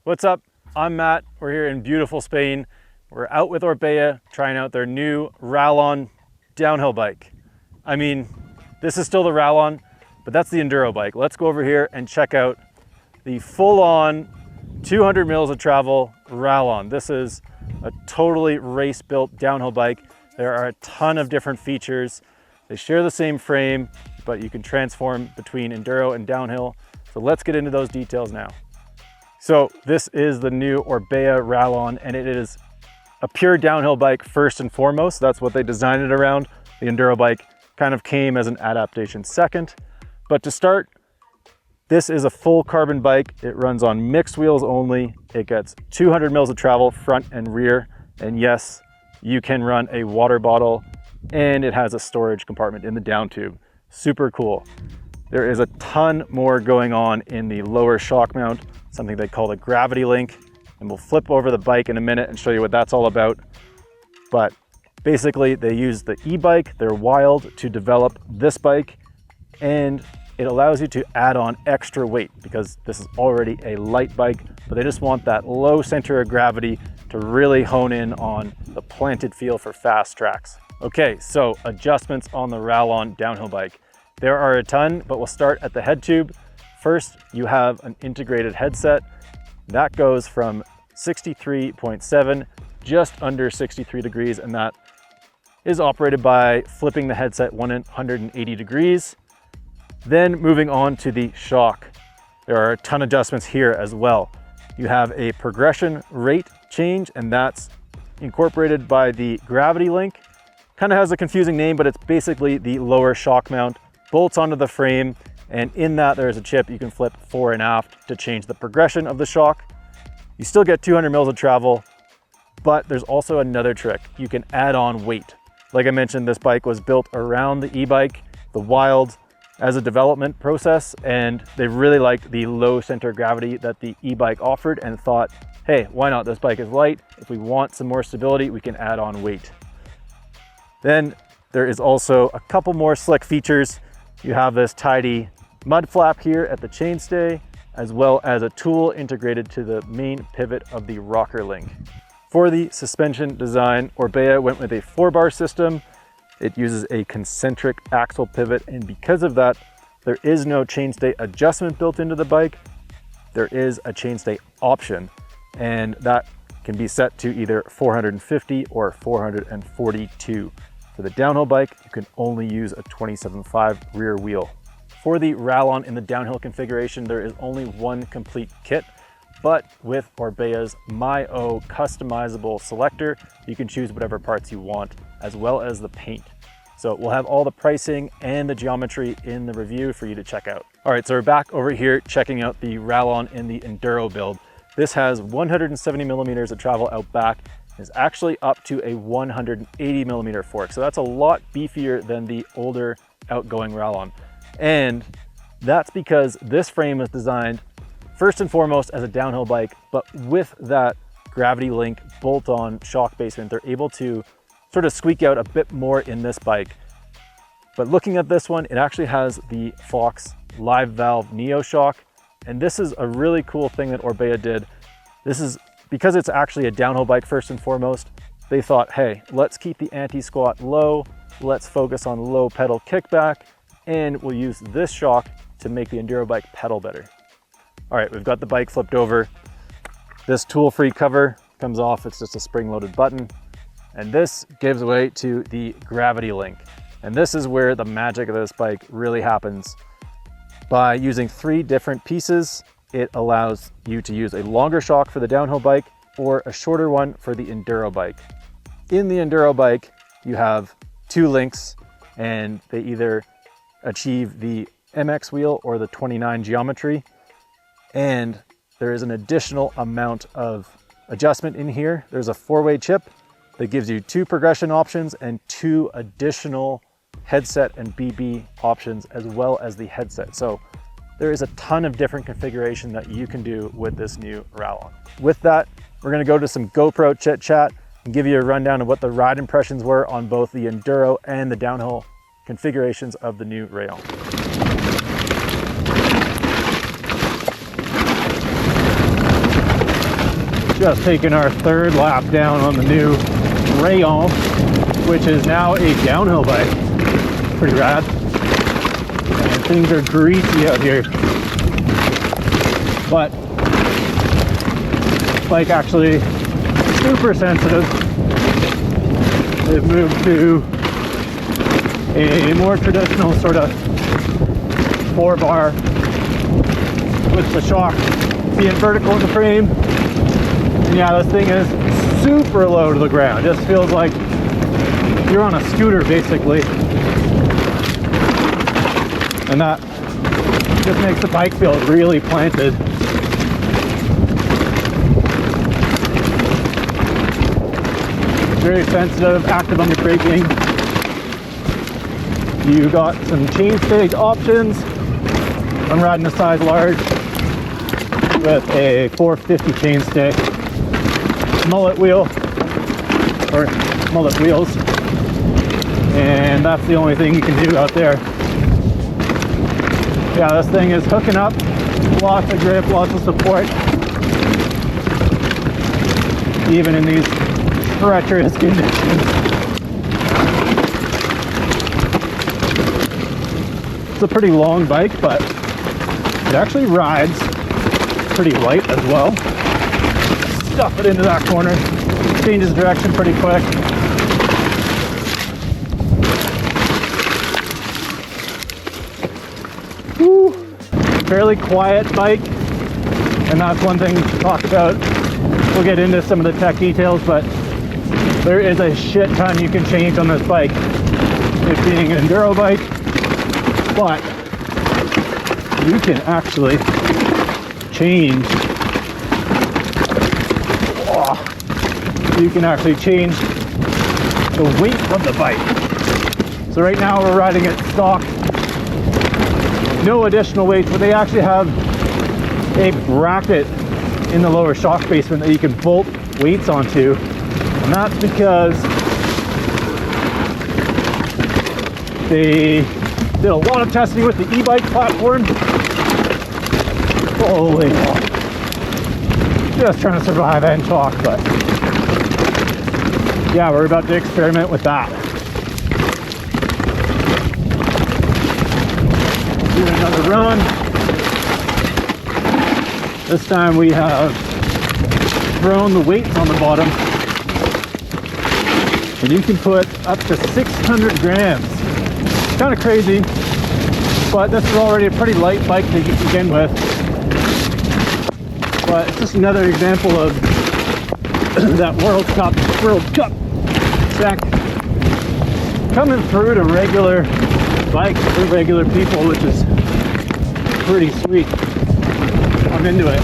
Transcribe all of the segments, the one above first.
What's up? I'm Matt. We're here in beautiful Spain. We're out with Orbea trying out their new Rallon downhill bike. I mean, this is still the Rallon, but that's the Enduro bike. Let's go over here and check out the full-on 200 mils of travel Rallon. This is a totally race-built downhill bike. There are a ton of different features. They share the same frame, but you can transform between Enduro and downhill. So let's get into those details now. So this is the new Orbea Rallon, and it is a pure downhill bike first and foremost. That's what they designed it around. The Enduro bike kind of came as an adaptation second. But to start, this is a full carbon bike. It runs on mixed wheels only. It gets 200 mils of travel front and rear. And yes, you can run a water bottle, and it has a storage compartment in the down tube. Super cool. There is a ton more going on in the lower shock mount, something they call the gravity link. And we'll flip over the bike in a minute and show you what that's all about. But basically they use the e-bike, their Wild, to develop this bike, and it allows you to add on extra weight because this is already a light bike, but they just want that low center of gravity to really hone in on the planted feel for fast tracks. Okay, so adjustments on the Rallon downhill bike. There are a ton, but we'll start at the head tube. First, you have an integrated headset. That goes from 63.7, just under 63 degrees, and that is operated by flipping the headset 180 degrees. Then moving on to the shock. There are a ton of adjustments here as well. You have a progression rate change, and that's incorporated by the gravity link. Kind of has a confusing name, but it's basically the lower shock mount. Bolts onto the frame, and in that there's a chip you can flip fore and aft to change the progression of the shock. You still get 200 mils of travel, but there's also another trick. You can add on weight. Like I mentioned, this bike was built around the e-bike, the Wild, as a development process, and they really liked the low center of gravity that the e-bike offered and thought, hey, why not? This bike is light. If we want some more stability, we can add on weight. Then there is also a couple more slick features. You have this tidy mud flap here at the chainstay, as well as a tool integrated to the main pivot of the rocker link. For the suspension design, Orbea went with a 4-bar system. It uses a concentric axle pivot, and because of that, there is no chainstay adjustment built into the bike. There is a chainstay option, and that can be set to either 450 or 442. For the downhill bike, you can only use a 27.5 rear wheel. For the Rallon in the downhill configuration, there is only one complete kit, but with Orbea's MyO customizable selector, you can choose whatever parts you want, as well as the paint. So we'll have all the pricing and the geometry in the review for you to check out. All right, so we're back over here checking out the Rallon in the Enduro build. This has 170 millimeters of travel out back. Is actually up to a 180 millimeter fork. So that's a lot beefier than the older outgoing Rallon. And that's because this frame is designed first and foremost as a downhill bike, but with that gravity link bolt-on shock basement, they're able to sort of squeak out a bit more in this bike. But looking at this one, it actually has the Fox live valve Neo shock. And this is a really cool thing that Orbea did. This is because it's actually a downhill bike first and foremost. They thought, hey, let's keep the anti-squat low, let's focus on low pedal kickback, and we'll use this shock to make the Enduro bike pedal better. All right, we've got the bike flipped over. This tool-free cover comes off, it's just a spring-loaded button. And this gives way to the gravity link. And this is where the magic of this bike really happens. By using 3 different pieces, it allows you to use a longer shock for the downhill bike or a shorter one for the Enduro bike. In the Enduro bike, you have 2 links, and they either achieve the MX wheel or the 29 geometry. And there is an additional amount of adjustment in here. There's a 4-way chip that gives you 2 progression options and 2 additional headset and BB options, as well as the headset. So there is a ton of different configuration that you can do with this new Rallon. With that, we're gonna go to some GoPro chit chat and give you a rundown of what the ride impressions were on both the Enduro and the downhill configurations of the new Rallon. Just taking our third lap down on the new Rallon, which is now a downhill bike. Pretty rad. And things are greasy out here. But bike actually super sensitive. They've moved to a more traditional sort of 4-bar with the shock being vertical in the frame. And yeah, this thing is super low to the ground. Just feels like you're on a scooter basically. And that just makes the bike feel really planted. Very sensitive, active under braking. You got some chainstay options. I'm riding a size large with a 450 chainstay, mullet wheel, or mullet wheels, and that's the only thing you can do out there. Yeah, this thing is hooking up, lots of grip, lots of support, even in these treacherous conditions. It's a pretty long bike, but it actually rides pretty light as well. Stuff it into that corner, changes direction pretty quick. Woo. Fairly quiet bike, and that's one thing to talk about. We'll get into some of the tech details, but there is a shit ton you can change on this bike. It being an enduro bike, but you can actually change. You can actually change the weight of the bike. So right now we're riding it stock, no additional weight, but they actually have a bracket in the lower shock basement that you can bolt weights onto. And that's because they did a lot of testing with the e-bike platform. Holy fuck. Just trying to survive and talk, but yeah, we're about to experiment with that. Doing another run. This time we have thrown the weights on the bottom, and you can put up to 600 grams. Kind of crazy, but this is already a pretty light bike to begin with. But it's just another example of that World Cup check coming through to regular bikes for regular people, which is pretty sweet. I'm into it.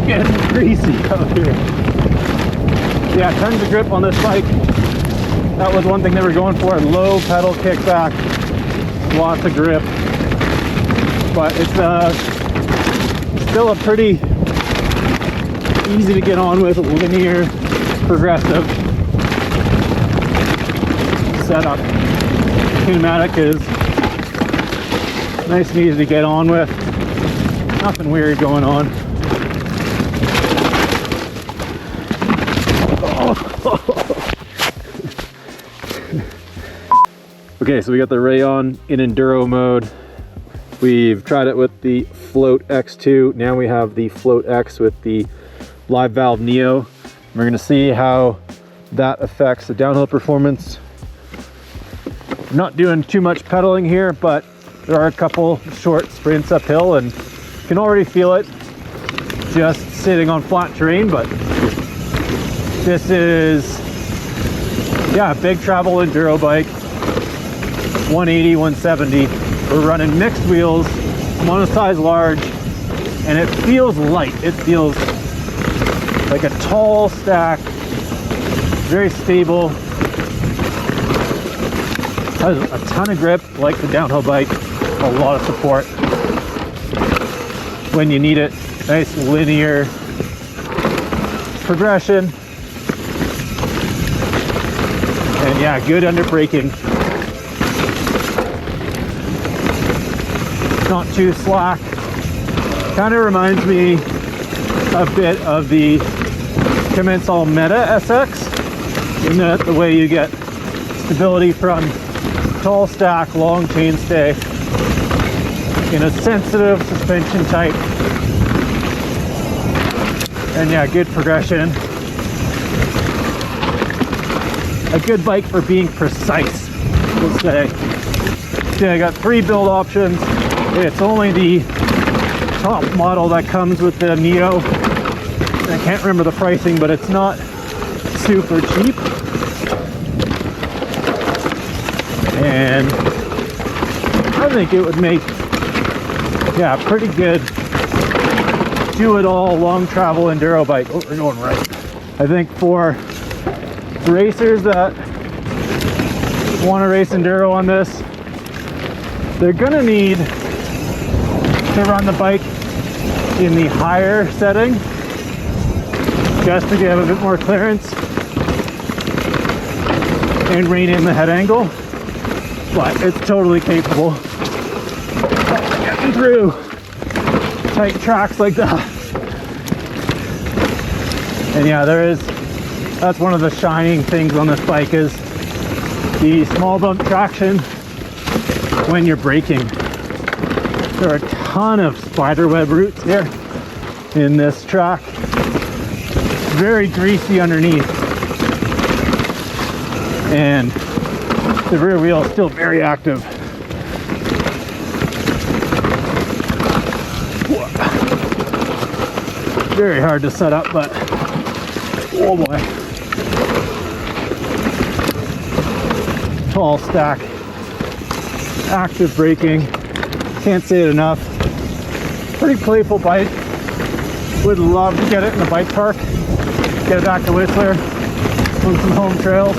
Getting greasy out here. Yeah, tons of grip on this bike. That was one thing they were going for. Low pedal kickback, lots of grip. But it's still a pretty easy to get on with, linear, progressive setup. Pneumatic is nice and easy to get on with. Nothing weird going on. Okay, so we got the Rallon in enduro mode. We've tried it with the Float X2. Now we have the Float X with the live valve Neo. We're gonna see how that affects the downhill performance. I'm not doing too much pedaling here, but there are a couple short sprints uphill and you can already feel it just sitting on flat terrain. But this is, yeah, a big travel enduro bike, 180, 170. We're running mixed wheels. I'm on a size large, and it feels light. It feels like a tall stack, very stable. Has a ton of grip, like the downhill bike. A lot of support when you need it. Nice linear progression, and yeah, good under braking. Not too slack. Kind of reminds me a bit of the Commensal Meta SX in that the way you get stability from tall stack, long chainstay in a sensitive suspension type. And yeah, good progression. A good bike for being precise, we'll say. Okay, I got 3 build options. It's only the top model that comes with the Neo. I can't remember the pricing, but it's not super cheap. And I think it would make, yeah, pretty good do-it-all long travel enduro bike. Oh, we're going right. I think for racers that want to race enduro on this, they're gonna need to run the bike in the higher setting just to get a bit more clearance and rein in the head angle, but it's totally capable of getting through tight tracks like that. And yeah, that's one of the shining things on this bike is the small bump traction when you're braking. There are a ton of spiderweb roots here in this track. Very greasy underneath. And the rear wheel is still very active. Very hard to set up, but oh boy. Tall stack, active braking, can't say it enough. Pretty playful bike. Would love to get it in the bike park, get it back to Whistler on some home trails.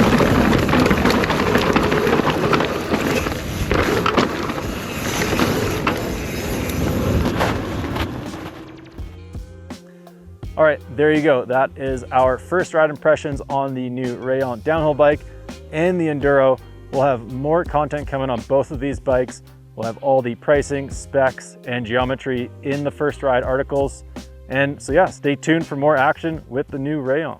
All right, there you go. That is our first ride impressions on the new Rallon downhill bike and the Enduro. We'll have more content coming on both of these bikes. We'll have all the pricing, specs, and geometry in the first ride articles. And so yeah, stay tuned for more action with the new Rallon.